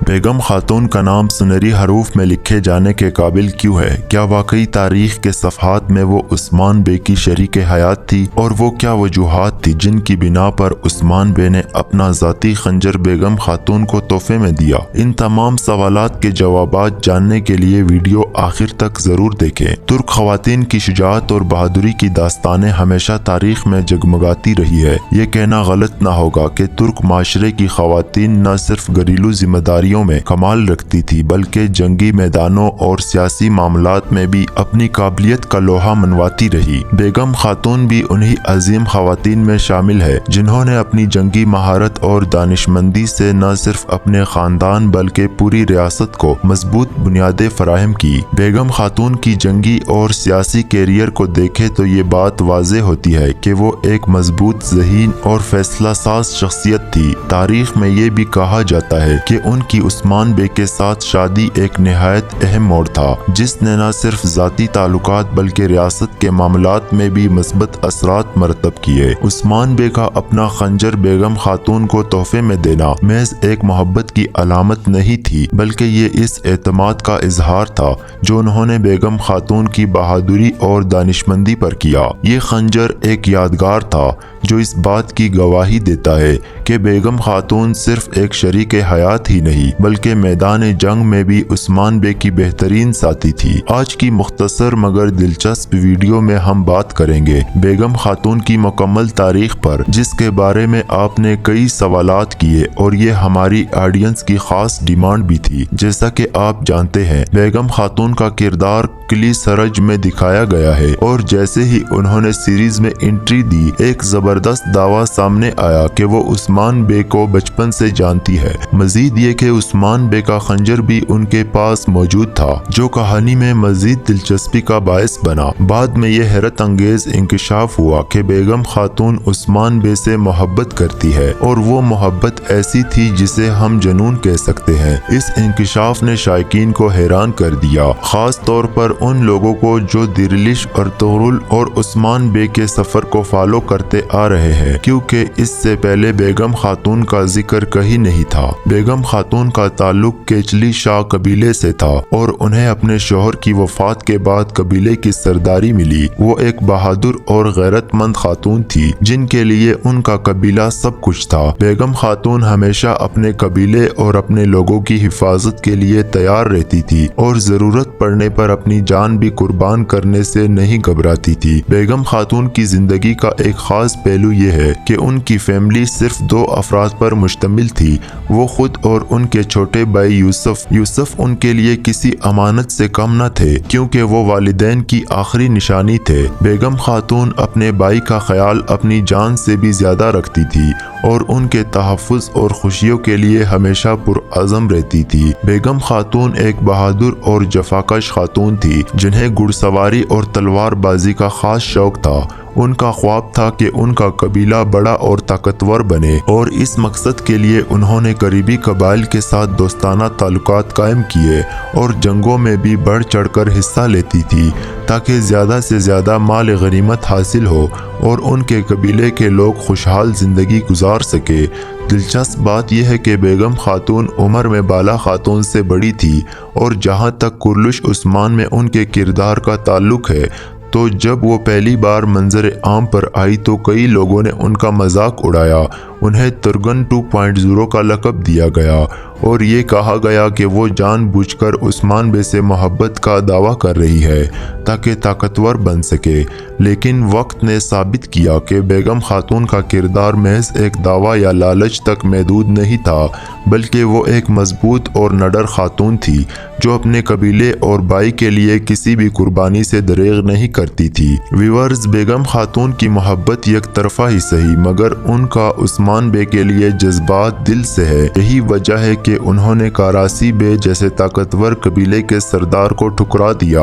بیگم خاتون کا نام سنہری حروف میں لکھے جانے کے قابل کیوں ہے؟ کیا واقعی تاریخ کے صفحات میں وہ عثمان بے کی شریک حیات تھی؟ اور وہ کیا وجوہات تھی جن کی بنا پر عثمان بے نے اپنا ذاتی خنجر بیگم خاتون کو تحفے میں دیا؟ ان تمام سوالات کے جوابات جاننے کے لیے ویڈیو آخر تک ضرور دیکھیں۔ ترک خواتین کی شجاعت اور بہادری کی داستانیں ہمیشہ تاریخ میں جگمگاتی رہی ہے۔ یہ کہنا غلط نہ ہوگا کہ ترک معاشرے کی خواتین نہ صرف گھریلو ذمہ داریوں میں کمال رکھتی تھی بلکہ جنگی میدانوں اور سیاسی معاملات میں بھی اپنی قابلیت کا لوہا منواتی رہی۔ بیگم خاتون بھی انہی عظیم خواتین میں شامل ہے جنہوں نے اپنی جنگی مہارت اور دانشمندی سے نہ صرف اپنے خاندان بلکہ پوری ریاست کو مضبوط بنیادیں فراہم کی۔ بیگم خاتون کی جنگی اور سیاسی کیریئر کو دیکھے تو یہ بات واضح ہوتی ہے کہ وہ ایک مضبوط ذہین اور فیصلہ ساز شخصیت تھی۔ تاریخ میں یہ بھی کہا جاتا ہے کہ ان کی عثمان بے کے ساتھ شادی ایک نہایت اہم موڑ تھا جس نے نہ صرف ذاتی تعلقات بلکہ ریاست کے معاملات میں بھی مثبت اثرات مرتب کیے۔ عثمان بے کا اپنا خنجر بیگم خاتون کو تحفے میں دینا محض ایک محبت کی علامت نہیں تھی بلکہ یہ اس اعتماد کا اظہار تھا جو انہوں نے بیگم خاتون کی بہادری اور دانشمندی پر کیا۔ یہ خنجر ایک یادگار تھا جو اس بات کی گواہی دیتا ہے کہ بیگم خاتون صرف ایک شریک حیات ہی نہیں بلکہ میدان جنگ میں بھی عثمان بے کی بہترین ساتھی تھی۔ آج کی مختصر مگر دلچسپ ویڈیو میں ہم بات کریں گے بیگم خاتون کی مکمل تاریخ پر جس کے بارے میں آپ نے کئی سوالات کیے اور یہ ہماری آڈینس کی خاص ڈیمانڈ بھی تھی۔ جیسا کہ آپ جانتے ہیں بیگم خاتون کا کردار کلی سرج میں دکھایا گیا ہے اور جیسے ہی انہوں نے سیریز میں انٹری دی ایک زبردست دعویٰ سامنے آیا کہ وہ عثمان بے کو بچپن سے جانتی ہے۔ مزید یہ کہ عثمان بے کا خنجر بھی ان کے پاس موجود تھا جو کہانی میں مزید دلچسپی کا باعث بنا۔ بعد میں یہ حیرت انگیز انکشاف ہوا کہ بیگم خاتون عثمان بے سے محبت کرتی ہے اور وہ محبت ایسی تھی جسے ہم جنون کہہ سکتے ہیں۔ اس انکشاف نے شائقین کو حیران کر دیا، خاص طور پر ان لوگوں کو جو دریلش ارطغرل اور عثمان بے کے سفر کو فالو کرتے آ رہے ہیں، کیونکہ اس سے پہلے بیگم خاتون کا ذکر کہیں نہیں تھا۔ بیگم خاتون کا تعلق کیچلی شاہ قبیلے سے تھا اور انہیں اپنے شوہر کی وفات کے بعد قبیلے کی سرداری ملی۔ وہ ایک بہادر اور غیرت مند خاتون تھی جن کے لیے ان کا قبیلہ سب کچھ تھا۔ بیگم خاتون ہمیشہ اپنے قبیلے اور اپنے لوگوں کی حفاظت کے لیے تیار رہتی تھی اور ضرورت پڑنے پر اپنی جان بھی قربان کرنے سے نہیں گھبراتی تھی۔ بیگم خاتون کی زندگی کا ایک خاص پہلو یہ ہے کہ ان کی فیملی صرف 2 افراد پر مشتمل تھی، وہ خود اور ان کے چھوٹے بھائی یوسف۔ یوسف ان کے لیے کسی امانت سے کم نہ تھے کیونکہ وہ والدین کی آخری نشانی تھے۔ بیگم خاتون اپنے بھائی کا خیال اپنی جان سے بھی زیادہ رکھتی تھی اور ان کے تحفظ اور خوشیوں کے لیے ہمیشہ پرعزم رہتی تھی۔ بیگم خاتون ایک بہادر اور جفاکش خاتون تھی جنہیں گھڑ سواری اور تلوار بازی کا خاص شوق تھا۔ ان کا خواب تھا کہ ان کا قبیلہ بڑا اور طاقتور بنے اور اس مقصد کے لیے انہوں نے قریبی قبائل کے ساتھ دوستانہ تعلقات قائم کیے اور جنگوں میں بھی بڑھ چڑھ کر حصہ لیتی تھی تاکہ زیادہ سے زیادہ مال غنیمت حاصل ہو اور ان کے قبیلے کے لوگ خوشحال زندگی گزار سکے۔ دلچسپ بات یہ ہے کہ بیگم خاتون عمر میں بالا خاتون سے بڑی تھی اور جہاں تک کرلش عثمان میں ان کے کردار کا تعلق ہے تو جب وہ پہلی بار منظر عام پر آئی تو کئی لوگوں نے ان کا مذاق اڑایا۔ انہیں ترگن 2.0 کا لقب دیا گیا اور یہ کہا گیا کہ وہ جان بوجھ کر عثمان بے سے محبت کا دعویٰ کر رہی ہے تاکہ طاقتور بن سکے، لیکن وقت نے ثابت کیا کہ بیگم خاتون کا کردار محض ایک دعویٰ یا لالچ تک محدود نہیں تھا بلکہ وہ ایک مضبوط اور نڈر خاتون تھی جو اپنے قبیلے اور بھائی کے لیے کسی بھی قربانی سے دریغ نہیں کرتی تھی۔ ویورز، بیگم خاتون کی محبت یک طرفہ ہی صحیح مگر ان کا عثمان بے کے لیے جذبات دل سے ہے۔ یہی وجہ ہے کہ انہوں نے کاراسی بے جیسے طاقتور قبیلے کے سردار کو ٹھکرا دیا،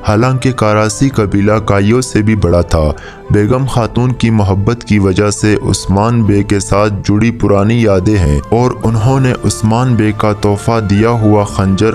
حالانکہ کاراسی قبیلہ کائیوں سے بھی بڑا تھا۔ بیگم خاتون کی محبت کی وجہ سے عثمان بے کے ساتھ جڑی پرانی یادیں ہیں اور انہوں نے عثمان بے کا تحفہ دیا ہوا خنجر